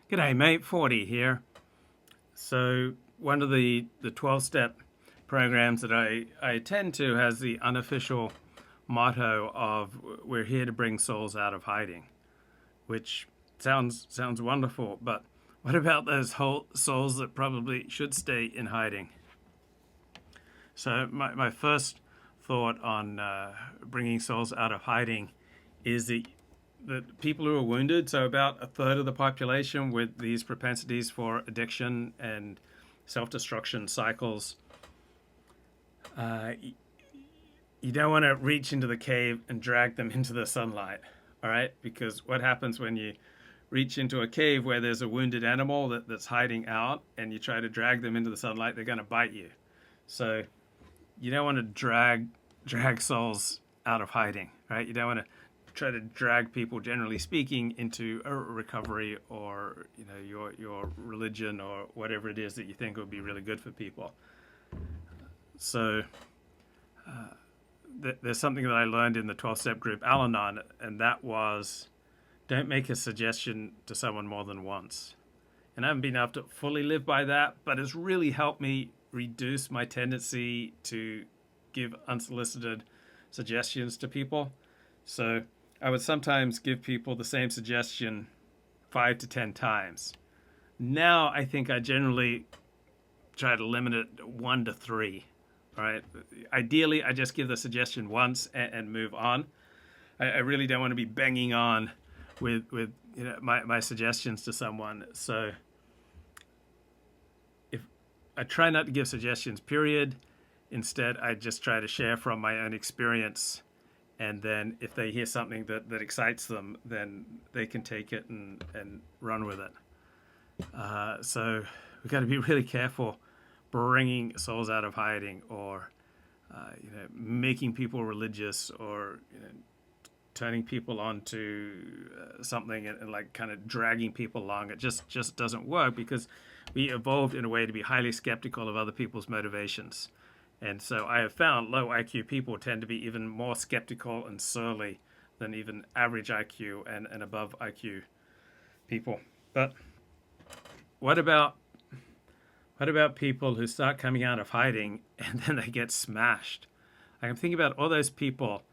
G'day, mate. 40 here. So, one of the 12-step programs that I attend to has the unofficial motto of "We're here to bring souls out of hiding," which sounds wonderful. But what about those whole souls that probably should stay in hiding? So, my first thought on bringing souls out of hiding is the people who are wounded, so about a third of the population with these propensities for addiction and self-destruction cycles, uh, you don't want to reach into the cave and drag them into the sunlight, all right? Because what happens when you reach into a cave where there's a wounded animal that's hiding out and you try to drag them into the sunlight, they're going to bite you. So you don't want to drag souls out of hiding, right? You don't want to try to drag people, generally speaking, into a recovery or your religion or whatever it is that you think would be really good for people. So there's something that I learned in the 12-step group Al-Anon, and that was don't make a suggestion to someone more than once. And I haven't been able to fully live by that, but it's really helped me reduce my tendency to give unsolicited suggestions to people. So I would sometimes give people the same suggestion 5 to 10 times. Now I think I generally try to limit it 1 to 3. All right. Ideally, I just give the suggestion once and move on. I really don't want to be banging on with my suggestions to someone. So if I try not to give suggestions, period. Instead, I just try to share from my own experience. And then if they hear something that excites them, then they can take it and run with it. So we've got to be really careful bringing souls out of hiding or making people religious or turning people onto something and like kind of dragging people along. It just doesn't work because we evolved in a way to be highly skeptical of other people's motivations. And so I have found low IQ people tend to be even more skeptical and surly than even average IQ and above IQ people. But what about people who start coming out of hiding and then they get smashed? I'm thinking about all those people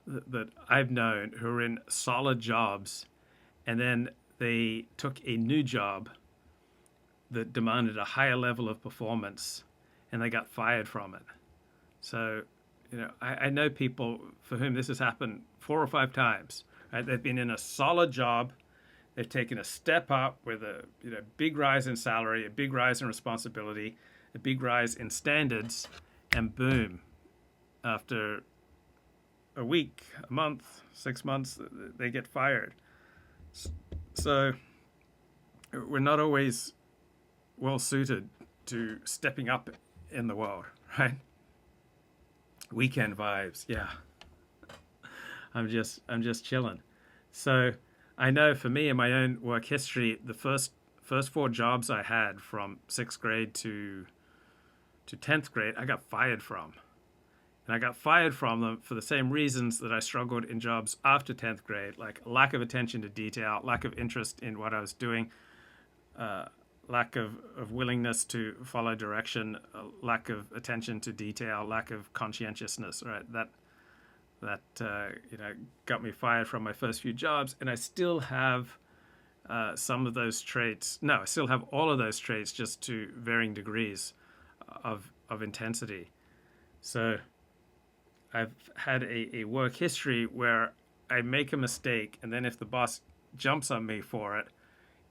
that I've known who are in solid jobs and then they took a new job that demanded a higher level of performance and they got fired from it. So, I know people for whom this has happened 4 or 5 times. Right? They've been in a solid job. They've taken a step up with a big rise in salary, a big rise in responsibility, a big rise in standards, and boom, after a week, a month, 6 months, they get fired. So we're not always well suited to stepping up in the world, right? Weekend vibes, yeah. I'm just chilling. So I know for me in my own work history, the first 4 jobs I had from 6th grade to 10th grade, I got fired from. And I got fired from them for the same reasons that I struggled in jobs after 10th grade, like lack of attention to detail, lack of interest in what I was doing, lack of willingness to follow direction, lack of attention to detail, lack of conscientiousness, right? That got me fired from my first few jobs, and I still have some of those traits. No, I still have all of those traits, just to varying degrees of intensity. So I've had a work history where I make a mistake, and then if the boss jumps on me for it,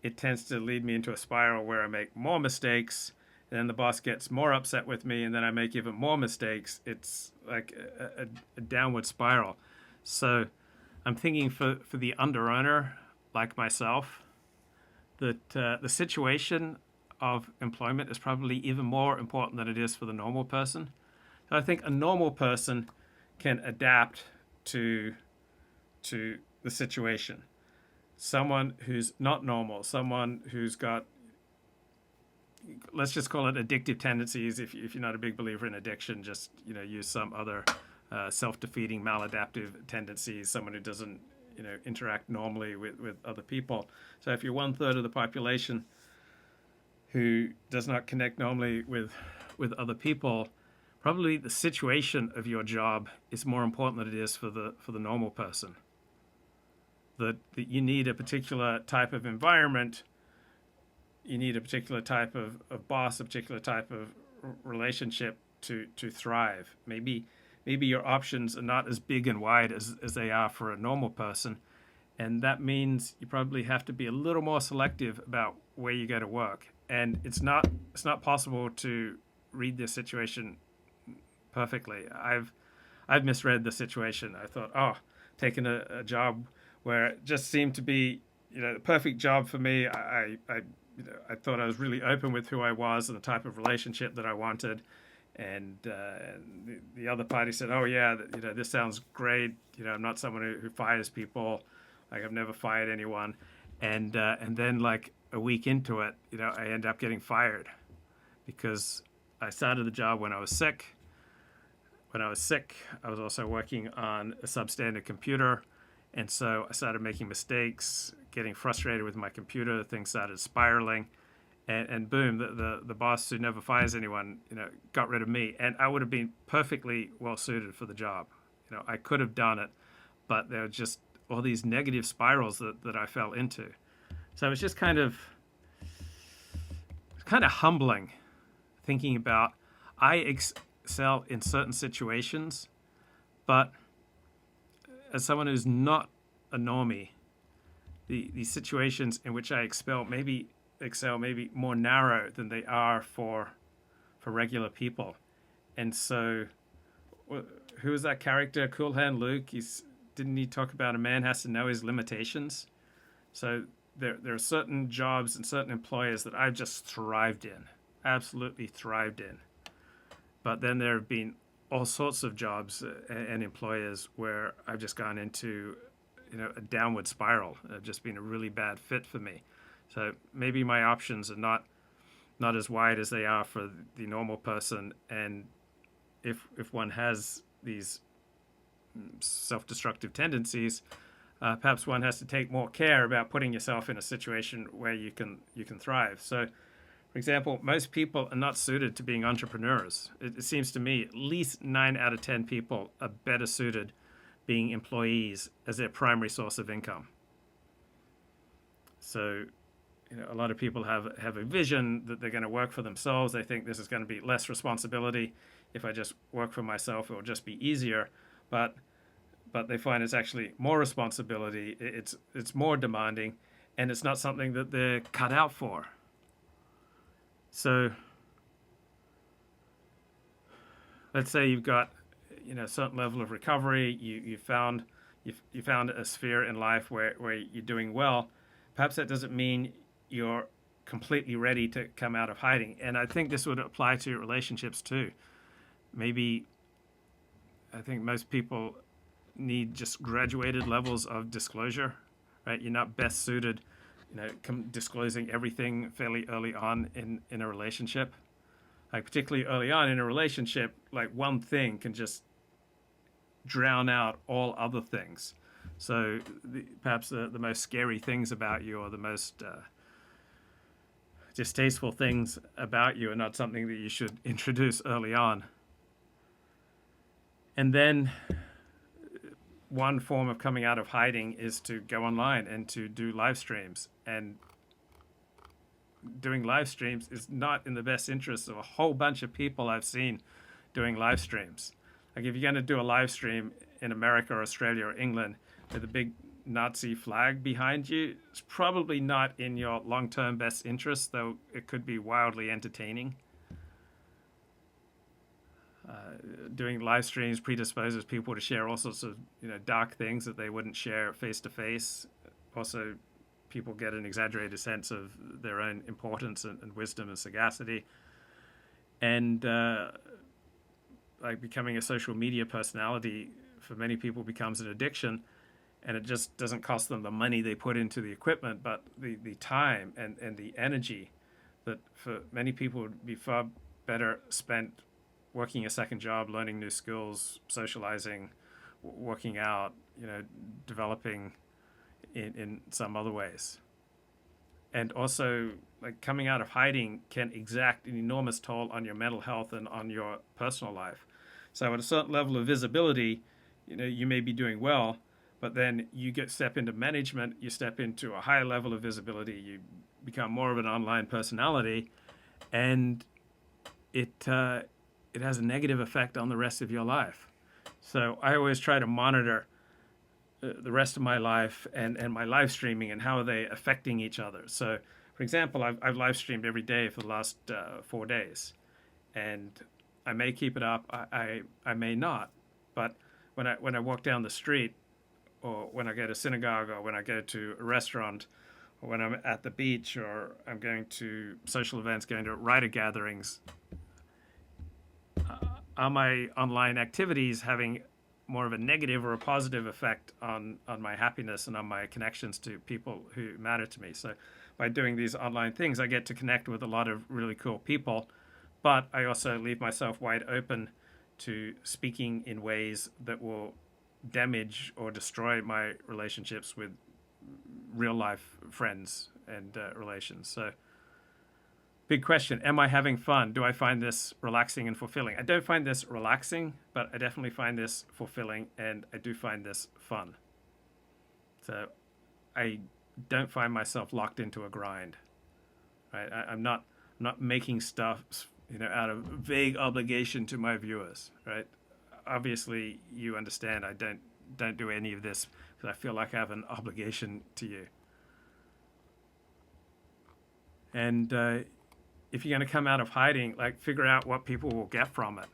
it tends to lead me into a spiral where I make more mistakes, and then the boss gets more upset with me, and then I make even more mistakes. It's like a downward spiral. So I'm thinking for the under-owner like myself, that the situation of employment is probably even more important than it is for the normal person. So I think a normal person can adapt to the situation. Someone who's not normal, someone who's got, let's just call it addictive tendencies. If you're not a big believer in addiction, just use some other self-defeating maladaptive tendencies. Someone who doesn't interact normally with other people. So if you're one third of the population who does not connect normally with other people, probably the situation of your job is more important than it is for the normal person. That you need a particular type of environment, you need a particular type of boss, a particular type of relationship to thrive. Maybe your options are not as big and wide as they are for a normal person, and that means you probably have to be a little more selective about where you go to work. And it's not possible to read this situation perfectly. I've misread the situation. I thought, oh, taking a job where it just seemed to be, the perfect job for me. I thought I was really open with who I was and the type of relationship that I wanted. And the other party said, "Oh yeah, this sounds great. I'm not someone who fires people. Like I've never fired anyone." And then like a week into it, I end up getting fired because I started the job when I was sick. When I was sick, I was also working on a substandard computer, and so I started making mistakes, getting frustrated with my computer. Things started spiraling, and boom, the boss who never fires anyone, got rid of me, and I would have been perfectly well suited for the job. I could have done it, but there were just all these negative spirals that I fell into. So it was just kind of humbling thinking about I excel in certain situations, but as someone who's not a normie, the situations in which I excel maybe more narrow than they are for regular people. And so, who was that character? Cool Hand Luke. Didn't he talk about a man has to know his limitations? So there are certain jobs and certain employers that I've just thrived in, absolutely thrived in. But then there have been all sorts of jobs and employers where I've just gone into, a downward spiral. Just been a really bad fit for me. So maybe my options are not as wide as they are for the normal person. And if one has these self-destructive tendencies, perhaps one has to take more care about putting yourself in a situation where you can thrive. So, for example, most people are not suited to being entrepreneurs. It seems to me at least 9 out of 10 people are better suited being employees as their primary source of income. So, a lot of people have a vision that they're going to work for themselves. They think this is going to be less responsibility. If I just work for myself, it will just be easier. But they find it's actually more responsibility. It's more demanding, and it's not something that they're cut out for. So let's say you've got a certain level of recovery. You found a sphere in life where you're doing well. Perhaps that doesn't mean you're completely ready to come out of hiding. And I think this would apply to relationships too. Maybe I think most people need just graduated levels of disclosure, right? You're not best suited, disclosing everything fairly early on in a relationship. Like particularly early on in a relationship, like one thing can just drown out all other things. So perhaps the most scary things about you or the most distasteful things about you are not something that you should introduce early on. And then one form of coming out of hiding is to go online and to do live streams. And doing live streams is not in the best interest of a whole bunch of people I've seen doing live streams. Like if you're going to do a live stream in America or Australia or England with a big Nazi flag behind you, it's probably not in your long-term best interest, though it could be wildly entertaining. Doing live streams predisposes people to share all sorts of dark things that they wouldn't share face to face. Also, people get an exaggerated sense of their own importance and wisdom and sagacity. And like becoming a social media personality for many people becomes an addiction, and it just doesn't cost them the money they put into the equipment, but the time and the energy that for many people would be far better spent working a second job, learning new skills, socializing, working out, developing in some other ways. And also, like, coming out of hiding can exact an enormous toll on your mental health and on your personal life. So at a certain level of visibility, you may be doing well, but then you step into management, you step into a higher level of visibility, you become more of an online personality, and it has a negative effect on the rest of your life. So I always try to monitor the rest of my life and my live streaming and how are they affecting each other. So, for example, I've live streamed every day for the last 4 days, and I may keep it up. I may not, but when I walk down the street, or when I go to synagogue, or when I go to a restaurant, or when I'm at the beach, or I'm going to social events, going to writer gatherings, are my online activities having more of a negative or a positive effect on my happiness and on my connections to people who matter to me? So by doing these online things, I get to connect with a lot of really cool people, but I also leave myself wide open to speaking in ways that will damage or destroy my relationships with real life friends and relations. So big question. Am I having fun? Do I find this relaxing and fulfilling? I don't find this relaxing, but I definitely find this fulfilling, and I do find this fun. So I don't find myself locked into a grind. Right? I'm not making stuff, out of vague obligation to my viewers. Right? Obviously, you understand. I don't do any of this because I feel like I have an obligation to you. And if you're going to come out of hiding, like, figure out what people will get from it.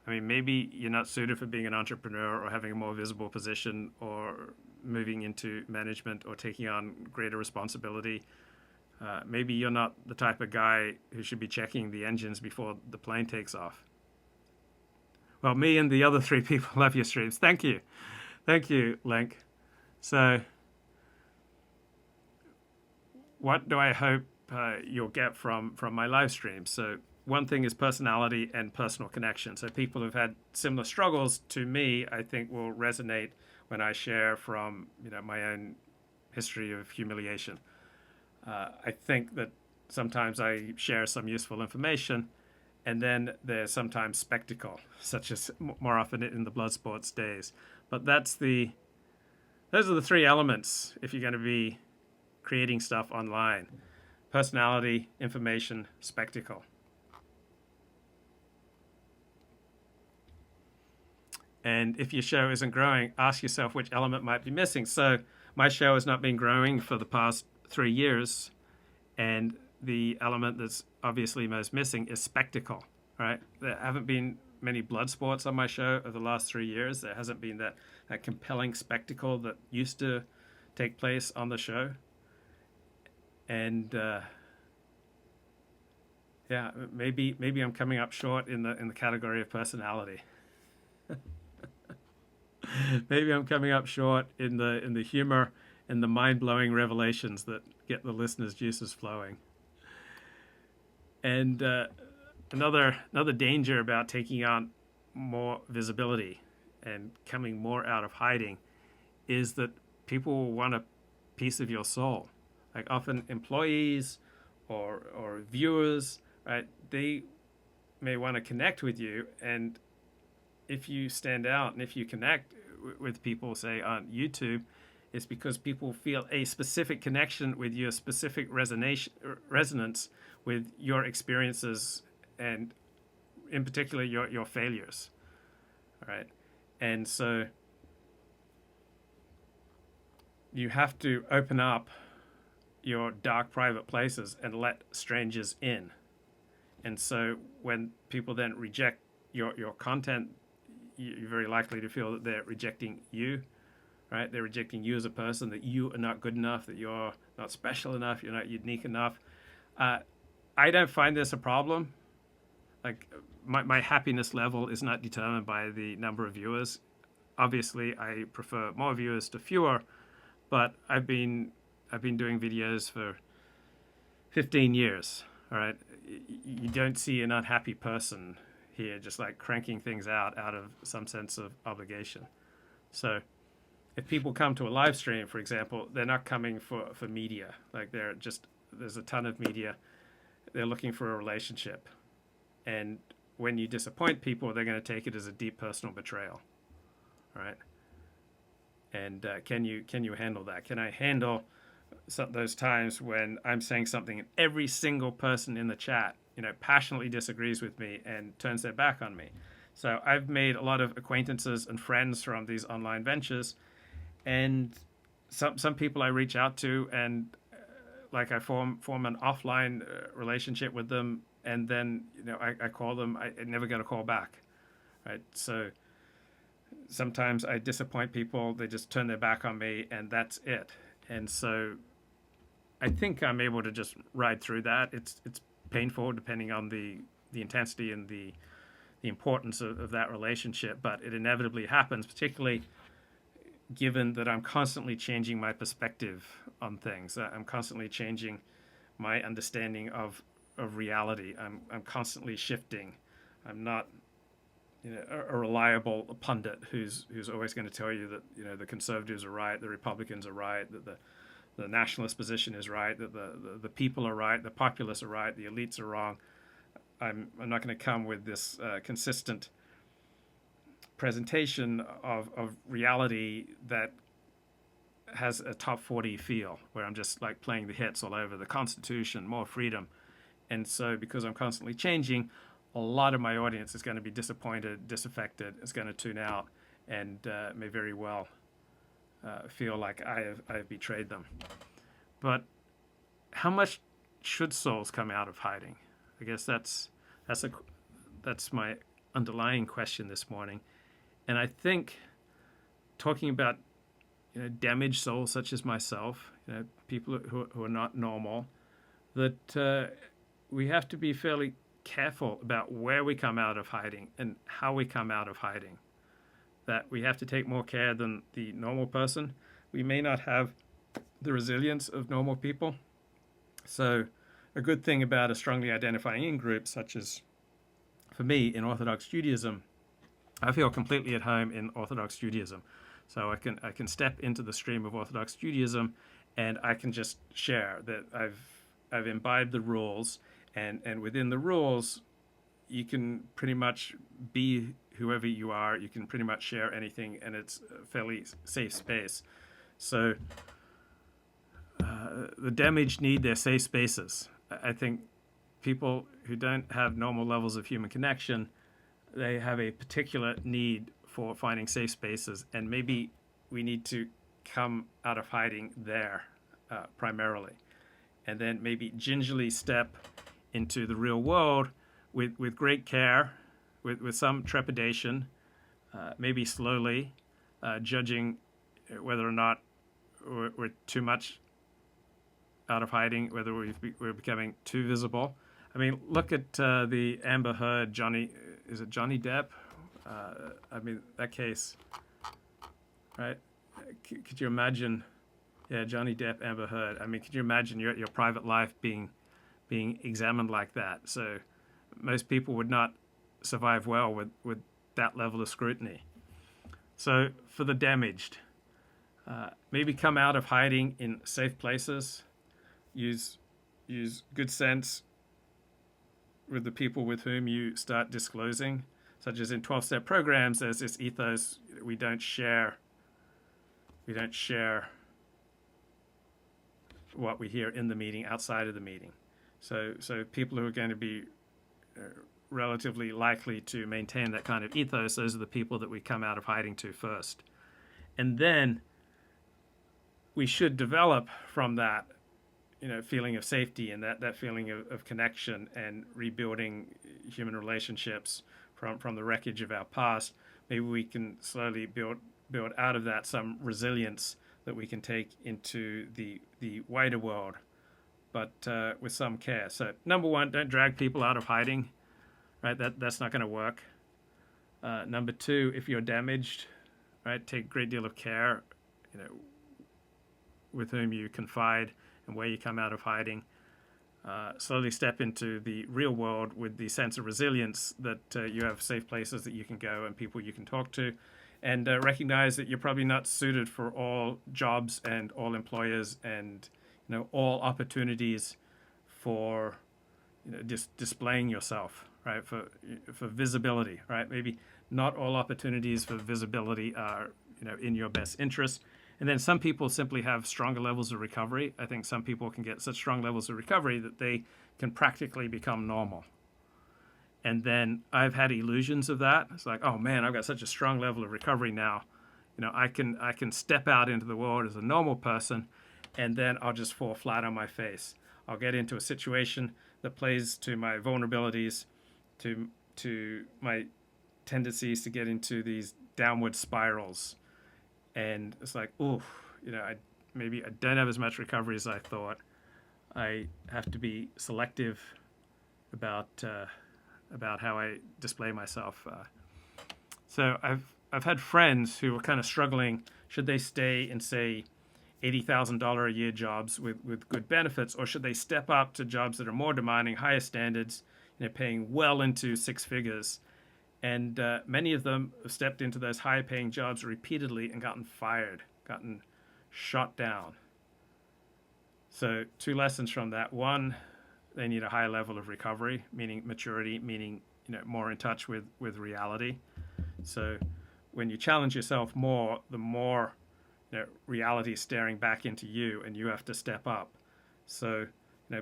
I mean, maybe you're not suited for being an entrepreneur or having a more visible position or moving into management or taking on greater responsibility. Maybe you're not the type of guy who should be checking the engines before the plane takes off. Well, me and the other 3 people love your streams. Thank you. Thank you, Link. So what do I hope you'll get from my live streams? So one thing is personality and personal connection. So people who've had similar struggles to me, I think, will resonate when I share from my own history of humiliation. I think that sometimes I share some useful information, and then there's sometimes spectacle, such as more often in the blood sports days. But those are the 3 elements if you're going to be creating stuff online: personality, information, spectacle. And if your show isn't growing, ask yourself which element might be missing. So my show has not been growing for the past 3 years, and the element that's obviously most missing is spectacle, right? There haven't been many blood sports on my show over the last 3 years. There hasn't been that compelling spectacle that used to take place on the show. And yeah, maybe I'm coming up short in the category of personality. Maybe I'm coming up short in the humor and the mind-blowing revelations that get the listeners' juices flowing. And another danger about taking on more visibility and coming more out of hiding is that people will want a piece of your soul. Like, often employees or viewers, right? They may want to connect with you, and if you stand out and if you connect with people, say on YouTube, it's because people feel a specific connection with your specific resonance with your experiences, and in particular your failures. All right, and so you have to open up your dark private places and let strangers in. And so when people then reject your content, you're very likely to feel that they're rejecting you, right? They're rejecting you as a person, that you are not good enough, that you're not special enough, you're not unique enough. I don't find this a problem. Like, my happiness level is not determined by the number of viewers. Obviously, I prefer more viewers to fewer, but I've been doing videos for 15 years, all right? You don't see an unhappy person here just like cranking things out of some sense of obligation. So if people come to a live stream, for example, they're not coming for media. Like there's a ton of media. They're looking for a relationship. And when you disappoint people, they're going to take it as a deep personal betrayal. Right? And can you handle that? Can I handle those times when I'm saying something and every single person in the chat, passionately disagrees with me and turns their back on me? So I've made a lot of acquaintances and friends from these online ventures, and some people I reach out to, and like I form an offline relationship with them, and then I call them. I never get a call back, right? So sometimes I disappoint people; they just turn their back on me, and that's it. And so I think I'm able to just ride through that. It's painful depending on the intensity and the importance of that relationship, but it inevitably happens, particularly given that I'm constantly changing my perspective on things. I'm constantly changing my understanding of reality. I'm constantly shifting. I'm not a reliable pundit who's always going to tell you that the conservatives are right, the Republicans are right, that the nationalist position is right, that the people are right, the populace are right, the elites are wrong. I'm not going to come with this consistent presentation of reality that has a top 40 feel, where I'm just like playing the hits all over the Constitution, more freedom. And so because I'm constantly changing, a lot of my audience is going to be disappointed, disaffected, is going to tune out, and may very well feel like I have betrayed them. But how much should souls come out of hiding? I guess that's my underlying question this morning. And I think talking about damaged souls such as myself, people who are not normal, that we have to be fairly careful about where we come out of hiding and how we come out of hiding. That we have to take more care than the normal person. We may not have the resilience of normal people. So a good thing about a strongly identifying in-group, such as for me in Orthodox Judaism, I feel completely at home in Orthodox Judaism. So I can step into the stream of Orthodox Judaism, and I can just share that I've imbibed the rules, and within the rules, you can pretty much be whoever you are. You can pretty much share anything, and it's a fairly safe space. So the damaged need their safe spaces. I think people who don't have normal levels of human connection, they have a particular need for finding safe spaces, and maybe we need to come out of hiding there primarily, and then maybe gingerly step into the real world with great care, with some trepidation, maybe slowly, judging whether or not we're too much out of hiding, whether we're becoming too visible. I mean, look at the Amber Heard, is it Johnny Depp? I mean, that case, right? Could you imagine? Yeah, Johnny Depp, Amber Heard. I mean, could you imagine your private life being examined like that? So most people would not survive well with that level of scrutiny. So for the damaged, maybe come out of hiding in safe places. Use good sense with the people with whom you start disclosing, such as in 12-step programs. There's this ethos: we don't share what we hear in the meeting outside of the meeting. So people who are going to be relatively likely to maintain that kind of ethos, those are the people that we come out of hiding to first. And then we should develop from that feeling of safety and that feeling of connection and rebuilding human relationships from the wreckage of our past. Maybe we can slowly build out of that some resilience that we can take into the wider world, but with some care. So number one, don't drag people out of hiding, right? That's not going to work. Number two, if you're damaged, right, take a great deal of care, with whom you confide and where you come out of hiding. Slowly step into the real world with the sense of resilience that you have safe places that you can go and people you can talk to. and recognize that you're probably not suited for all jobs and all employers and all opportunities for just displaying yourself, right? For visibility, right? Maybe not all opportunities for visibility are in your best interest. And then some people simply have stronger levels of recovery. I think some people can get such strong levels of recovery that they can practically become normal. And then I've had illusions of that. It's like, oh man, I've got such a strong level of recovery now. I can step out into the world as a normal person, and then I'll just fall flat on my face. I'll get into a situation that plays to my vulnerabilities, to my tendencies to get into these downward spirals. And it's like, oh, maybe I don't have as much recovery as I thought. I have to be selective about how I display myself. So I've had friends who were kind of struggling. Should they stay in, say, $80,000 a year jobs with good benefits, or should they step up to jobs that are more demanding, higher standards, paying well into six figures? And many of them have stepped into those higher paying jobs repeatedly and gotten fired, gotten shot down. So 2 lessons from that. One, they need a higher level of recovery, meaning maturity, meaning more in touch with reality. So when you challenge yourself more, the more reality is staring back into you, and you have to step up. So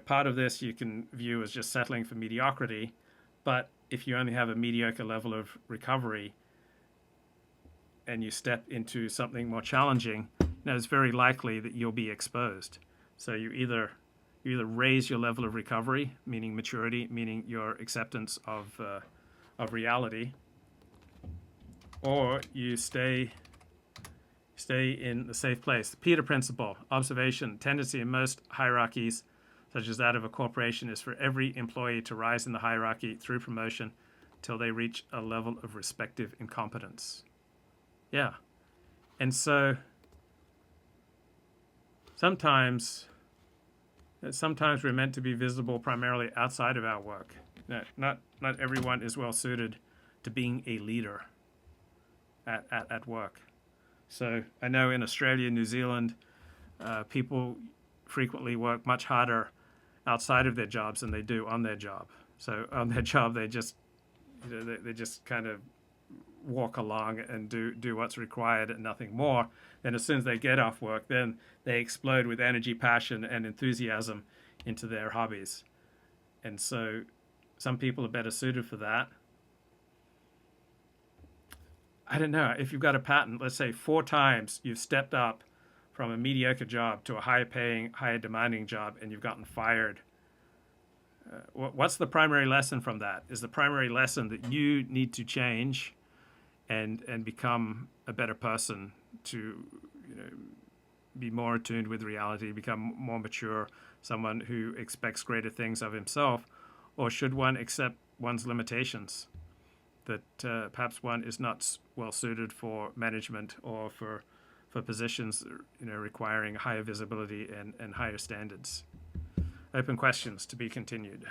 part of this you can view as just settling for mediocrity, but if you only have a mediocre level of recovery and you step into something more challenging, it's very likely that you'll be exposed. So you either raise your level of recovery, meaning maturity, meaning your acceptance of reality, or you stay in the safe place. The Peter Principle, observation, tendency in most hierarchies, such as that of a corporation, is for every employee to rise in the hierarchy through promotion till they reach a level of respective incompetence. Yeah. And so sometimes we're meant to be visible primarily outside of our work. Not everyone is well suited to being a leader at work. So I know in Australia, New Zealand, people frequently work much harder outside of their jobs than they do on their job. So on their job, they just kind of walk along and do what's required and nothing more. Then as soon as they get off work, then they explode with energy, passion, and enthusiasm into their hobbies. And so some people are better suited for that. I don't know, if you've got a pattern, let's say 4 times you've stepped up from a mediocre job to a higher paying, higher demanding job, and you've gotten fired. What's the primary lesson from that? Is the primary lesson that you need to change and become a better person, to be more attuned with reality, become more mature, someone who expects greater things of himself? Or should one accept one's limitations, that perhaps one is not well suited for management or for positions requiring higher visibility and higher standards? Open questions to be continued.